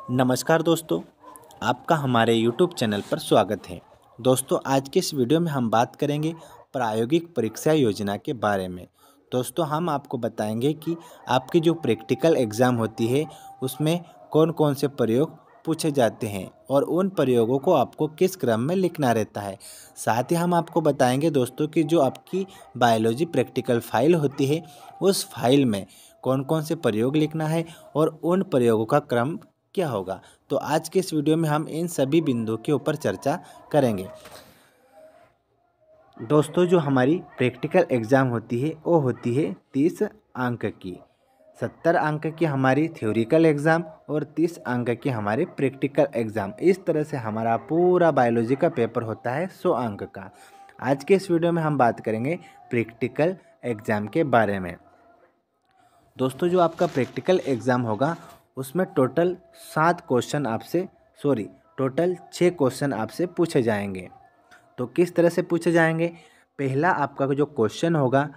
नमस्कार दोस्तों, आपका हमारे YouTube चैनल पर स्वागत है। दोस्तों, आज के इस वीडियो में हम बात करेंगे प्रायोगिक परीक्षा योजना के बारे में। दोस्तों, हम आपको बताएंगे कि आपकी जो प्रैक्टिकल एग्ज़ाम होती है उसमें कौन कौन से प्रयोग पूछे जाते हैं और उन प्रयोगों को आपको किस क्रम में लिखना रहता है। साथ ही हम आपको बताएंगे दोस्तों कि जो आपकी बायोलॉजी प्रैक्टिकल फाइल होती है उस फाइल में कौन कौन से प्रयोग लिखना है और उन प्रयोगों का क्रम क्या होगा। तो आज के इस वीडियो में हम इन सभी बिंदुओं के ऊपर चर्चा करेंगे। दोस्तों, जो हमारी प्रैक्टिकल एग्ज़ाम होती है वो होती है 30 अंक की। 70 अंक की हमारी थ्योरिकल एग्ज़ाम और 30 अंक की हमारी प्रैक्टिकल एग्ज़ाम। इस तरह से हमारा पूरा बायोलॉजी का पेपर होता है 100 अंक का। आज के इस वीडियो में हम बात करेंगे प्रैक्टिकल एग्ज़ाम के बारे में। दोस्तों, जो आपका प्रैक्टिकल एग्ज़ाम होगा उसमें टोटल 6 क्वेश्चन आपसे पूछे जाएंगे। तो किस तरह से पूछे जाएंगे? पहला आपका जो क्वेश्चन होगा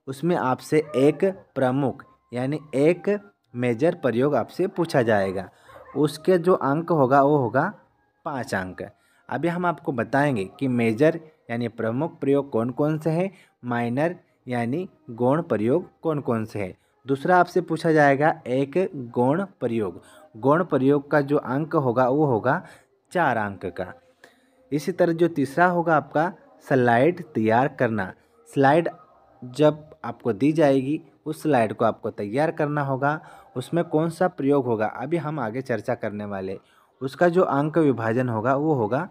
उसमें आपसे एक प्रमुख यानी एक मेजर प्रयोग आपसे पूछा जाएगा। उसके जो अंक होगा वो होगा 5 अंक। अभी हम आपको बताएंगे कि मेजर यानी प्रमुख प्रयोग कौन कौन से हैं, माइनर यानी गौण प्रयोग कौन कौन से हैं। दूसरा आपसे पूछा जाएगा एक गौण प्रयोग। गौण प्रयोग का जो अंक होगा वो होगा 4 अंक का। इसी तरह जो तीसरा होगा आपका स्लाइड तैयार करना। स्लाइड जब आपको दी जाएगी उस स्लाइड को आपको तैयार करना होगा। उसमें कौन सा प्रयोग होगा अभी हम आगे चर्चा करने वाले। उसका जो अंक विभाजन होगा वो होगा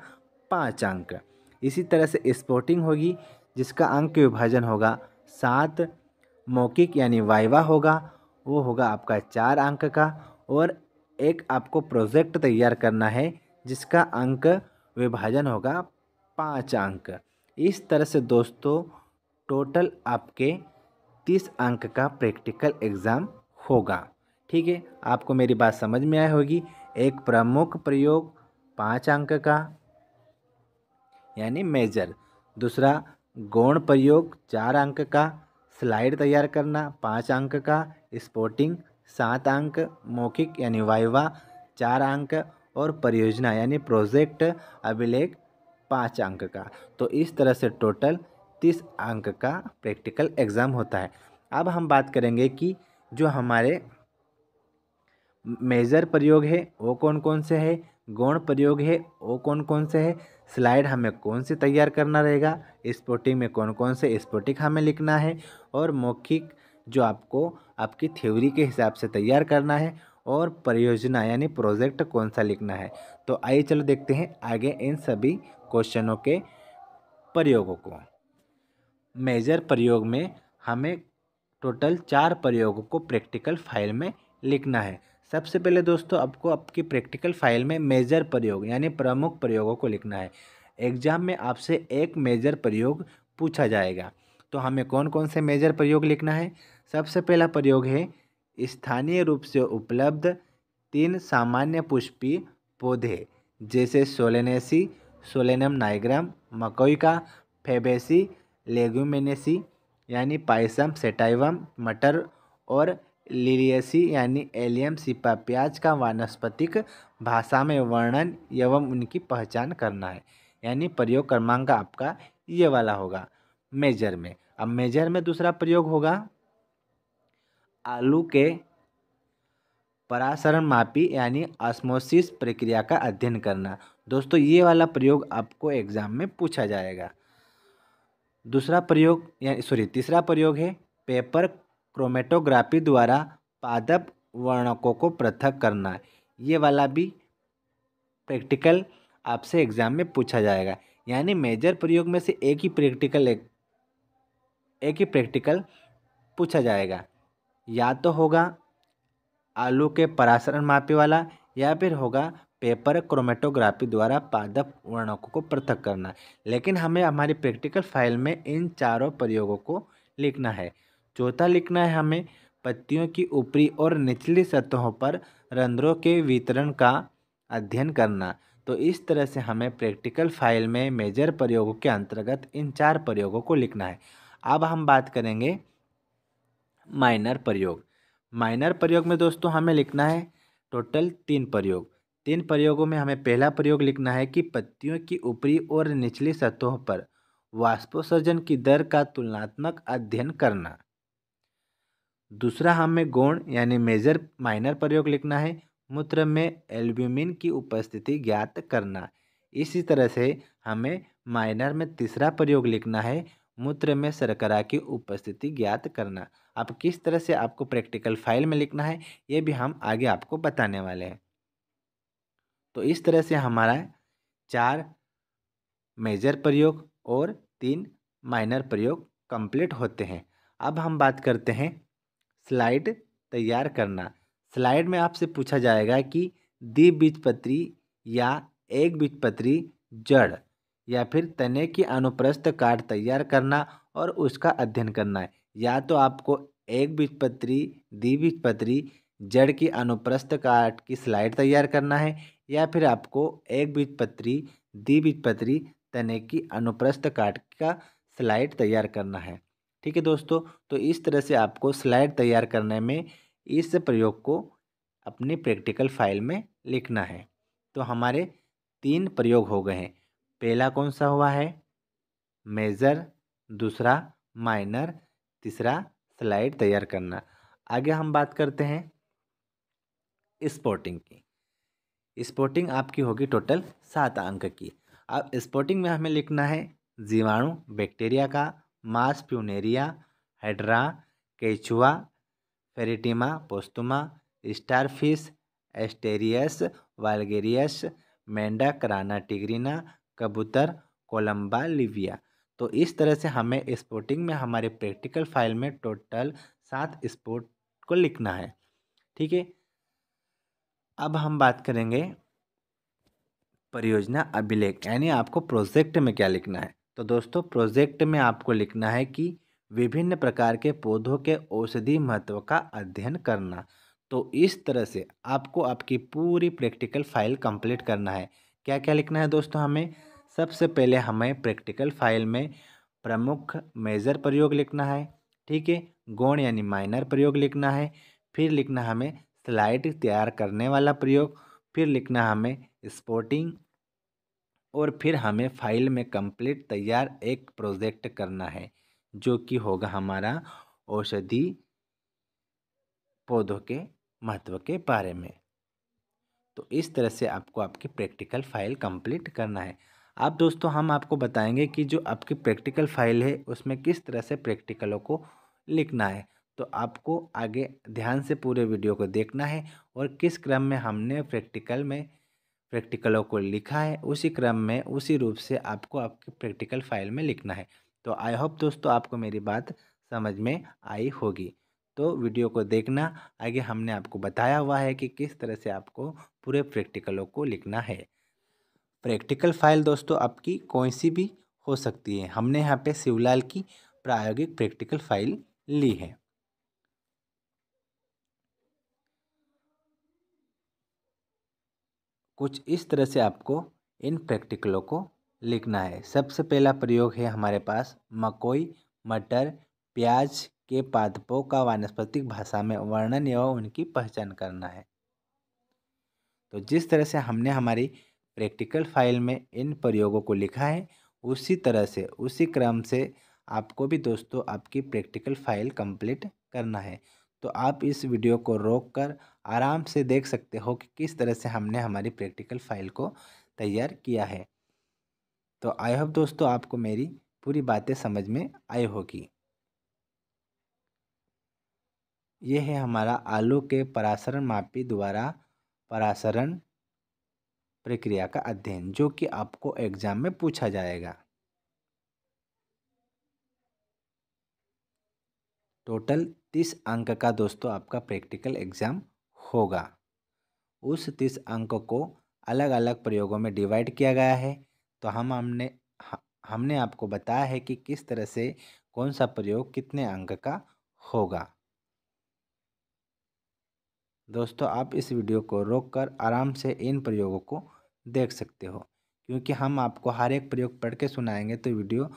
5 अंक। इसी तरह से स्पोर्टिंग होगी जिसका अंक विभाजन होगा 7। मौखिक यानी वाइवा होगा वो होगा आपका 4 अंक का। और एक आपको प्रोजेक्ट तैयार करना है जिसका अंक विभाजन होगा 5 अंक। इस तरह से दोस्तों टोटल आपके 30 अंक का प्रैक्टिकल एग्ज़ाम होगा। ठीक है, आपको मेरी बात समझ में आई होगी। एक प्रमुख प्रयोग 5 अंक का यानी मेजर। दूसरा गौण प्रयोग 4 अंक का। स्लाइड तैयार करना 5 अंक का। स्पोर्टिंग 7 अंक। मौखिक यानी वाइवा 4 अंक। और परियोजना यानी प्रोजेक्ट अभिलेख 5 अंक का। तो इस तरह से टोटल 30 अंक का प्रैक्टिकल एग्ज़ाम होता है। अब हम बात करेंगे कि जो हमारे मेजर प्रयोग है वो कौन कौन से है, गौण प्रयोग है वो कौन कौन से है, स्लाइड हमें कौन से तैयार करना रहेगा, स्पोर्टिंग में कौन कौन से स्पोर्टिंग हमें लिखना है, और मौखिक जो आपको आपकी थ्योरी के हिसाब से तैयार करना है, और परियोजना यानी प्रोजेक्ट कौन सा लिखना है। तो आइए चलो देखते हैं आगे इन सभी क्वेश्चनों के प्रयोगों को। मेजर प्रयोग में हमें टोटल 4 प्रयोगों को प्रैक्टिकल फाइल में लिखना है। सबसे पहले दोस्तों आपको आपकी प्रैक्टिकल फाइल में मेजर प्रयोग यानी प्रमुख प्रयोगों को लिखना है। एग्जाम में आपसे एक मेजर प्रयोग पूछा जाएगा। तो हमें कौन कौन से मेजर प्रयोग लिखना है? सबसे पहला प्रयोग है स्थानीय रूप से उपलब्ध 3 सामान्य पुष्पीय पौधे जैसे सोलेनेसी, सोलेनम नाइग्राम, मकोई का, फेबेसी, लेग्यूमिनेसी यानी पायसम, सेटाइवम, मटर, और लिलियसी यानी एलियम सिपा प्याज का वानस्पतिक भाषा में वर्णन एवं उनकी पहचान करना है। यानी प्रयोग क्रमांक आपका ये वाला होगा मेजर में। अब मेजर में दूसरा प्रयोग होगा आलू के परासरण मापी यानी ऑस्मोसिस प्रक्रिया का अध्ययन करना। दोस्तों, ये वाला प्रयोग आपको एग्जाम में पूछा जाएगा। तीसरा प्रयोग है पेपर क्रोमेटोग्राफी द्वारा पादप वर्णकों को पृथक करना। ये वाला भी प्रैक्टिकल आपसे एग्जाम में पूछा जाएगा। यानी मेजर प्रयोग में से एक ही प्रैक्टिकल पूछा जाएगा। या तो होगा आलू के परासरण मापी वाला या फिर होगा पेपर क्रोमेटोग्राफी द्वारा पादप वर्णकों को पृथक करना। लेकिन हमें हमारी प्रैक्टिकल फाइल में इन चारों प्रयोगों को लिखना है। चौथा लिखना है हमें पत्तियों की ऊपरी और निचली सतहों पर रंध्रों के वितरण का अध्ययन करना। तो इस तरह से हमें प्रैक्टिकल फाइल में मेजर प्रयोगों के अंतर्गत इन 4 प्रयोगों को लिखना है। अब हम बात करेंगे माइनर प्रयोग। माइनर प्रयोग में दोस्तों हमें लिखना है टोटल 3 प्रयोग। 3 प्रयोगों में हमें पहला प्रयोग लिखना है कि पत्तियों की ऊपरी और निचली सतहों पर वाष्पोत्सर्जन की दर का तुलनात्मक अध्ययन करना। दूसरा हमें गौण यानी मेजर माइनर प्रयोग लिखना है, मूत्र में एल्ब्यूमिन की उपस्थिति ज्ञात करना। इसी तरह से हमें माइनर में तीसरा प्रयोग लिखना है, मूत्र में शर्करा की उपस्थिति ज्ञात करना। अब किस तरह से आपको प्रैक्टिकल फाइल में लिखना है ये भी हम आगे आपको बताने वाले हैं। तो इस तरह से हमारा 4 मेजर प्रयोग और 3 माइनर प्रयोग कंप्लीट होते हैं। अब हम बात करते हैं स्लाइड तैयार करना। स्लाइड में आपसे पूछा जाएगा कि द्विबीजपत्री या एक बीजपत्री जड़ या फिर तने की अनुप्रस्थ काट तैयार करना और उसका अध्ययन करना है। या तो आपको एक बीजपत्री, द्विबीजपत्री, जड़ की अनुप्रस्थ काट की स्लाइड तैयार करना है या फिर आपको एक बीजपत्री, द्विबीजपत्री, तने की अनुप्रस्थ काट का स्लाइड तैयार करना है। ठीक है दोस्तों, तो इस तरह से आपको स्लाइड तैयार करने में इस प्रयोग को अपनी प्रैक्टिकल फाइल में लिखना है। तो हमारे 3 प्रयोग हो गए हैं। पहला कौन सा हुआ है? मेजर, दूसरा माइनर, तीसरा स्लाइड तैयार करना। आगे हम बात करते हैं स्पॉटिंग की। स्पॉटिंग आपकी होगी टोटल 7 अंक की। अब स्पॉटिंग में हमें लिखना है जीवाणु बैक्टीरिया का, मास प्यूनेरिया, हाइड्रा, केचुआ, फेरिटिमा पोस्तुमा, स्टारफिश, एस्टेरियस वाल्गेरियस, मेंढक राना टिग्रिना, कबूतर कोलंबा लिविया। तो इस तरह से हमें स्पॉटिंग में हमारे प्रैक्टिकल फाइल में टोटल 7 स्पॉट को लिखना है। ठीक है, अब हम बात करेंगे परियोजना अभिलेख, यानी आपको प्रोजेक्ट में क्या लिखना है। तो दोस्तों प्रोजेक्ट में आपको लिखना है कि विभिन्न प्रकार के पौधों के औषधि महत्व का अध्ययन करना। तो इस तरह से आपको आपकी पूरी प्रैक्टिकल फाइल कंप्लीट करना है। क्या क्या लिखना है दोस्तों हमें? सबसे पहले हमें प्रैक्टिकल फाइल में प्रमुख मेजर प्रयोग लिखना है। ठीक है, गौण यानी माइनर प्रयोग लिखना है। फिर लिखना हमें स्लाइड तैयार करने वाला प्रयोग। फिर लिखना हमें स्पॉटिंग और फिर हमें फाइल में कंप्लीट तैयार एक प्रोजेक्ट करना है जो कि होगा हमारा औषधि पौधों के महत्व के बारे में। तो इस तरह से आपको आपकी प्रैक्टिकल फाइल कंप्लीट करना है। अब दोस्तों हम आपको बताएंगे कि जो आपकी प्रैक्टिकल फाइल है उसमें किस तरह से प्रैक्टिकलों को लिखना है। तो आपको आगे ध्यान से पूरे वीडियो को देखना है और किस क्रम में हमने प्रैक्टिकलों को लिखा है उसी क्रम में उसी रूप से आपको आपकी प्रैक्टिकल फाइल में लिखना है। तो आई होप दोस्तों आपको मेरी बात समझ में आई होगी। तो वीडियो को देखना, आगे हमने आपको बताया हुआ है कि किस तरह से आपको पूरे प्रैक्टिकलों को लिखना है। प्रैक्टिकल फाइल दोस्तों आपकी कोई सी भी हो सकती है। हमने यहाँ पे शिवलाल की प्रायोगिक प्रैक्टिकल फाइल ली है। कुछ इस तरह से आपको इन प्रैक्टिकलों को लिखना है। सबसे पहला प्रयोग है हमारे पास मकोई, मटर, प्याज के पादपों का वानस्पतिक भाषा में वर्णन एवं उनकी पहचान करना है। तो जिस तरह से हमने हमारी प्रैक्टिकल फाइल में इन प्रयोगों को लिखा है उसी तरह से उसी क्रम से आपको भी दोस्तों आपकी प्रैक्टिकल फाइल कंप्लीट करना है। तो आप इस वीडियो को रोककर आराम से देख सकते हो कि किस तरह से हमने हमारी प्रैक्टिकल फाइल को तैयार किया है। तो आई होप दोस्तों आपको मेरी पूरी बातें समझ में आई होगी। ये है हमारा आलू के परासरण मापी द्वारा परासरण प्रक्रिया का अध्ययन जो कि आपको एग्जाम में पूछा जाएगा। टोटल 30 अंक का दोस्तों आपका प्रैक्टिकल एग्जाम होगा। उस 30 अंक को अलग अलग प्रयोगों में डिवाइड किया गया है। तो हमने आपको बताया है कि किस तरह से कौन सा प्रयोग कितने अंक का होगा। दोस्तों आप इस वीडियो को रोककर आराम से इन प्रयोगों को देख सकते हो क्योंकि हम आपको हर एक प्रयोग पढ़ के सुनाएंगे तो वीडियो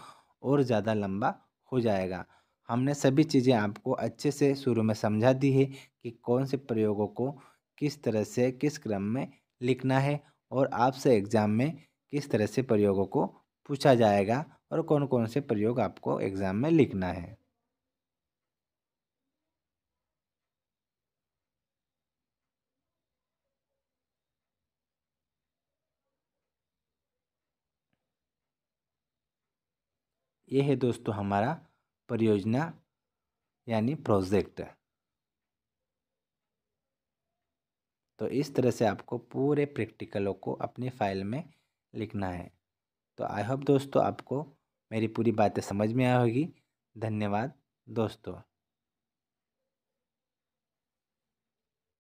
और ज़्यादा लंबा हो जाएगा। हमने सभी चीज़ें आपको अच्छे से शुरू में समझा दी है कि कौन से प्रयोगों को किस तरह से किस क्रम में लिखना है और आपसे एग्ज़ाम में किस तरह से प्रयोगों को पूछा जाएगा और कौन कौन से प्रयोग आपको एग्ज़ाम में लिखना है। ये है दोस्तों हमारा परियोजना यानी प्रोजेक्ट। तो इस तरह से आपको पूरे प्रैक्टिकलों को अपनी फ़ाइल में लिखना है। तो आई होप दोस्तों आपको मेरी पूरी बातें समझ में आई होगी। धन्यवाद दोस्तों।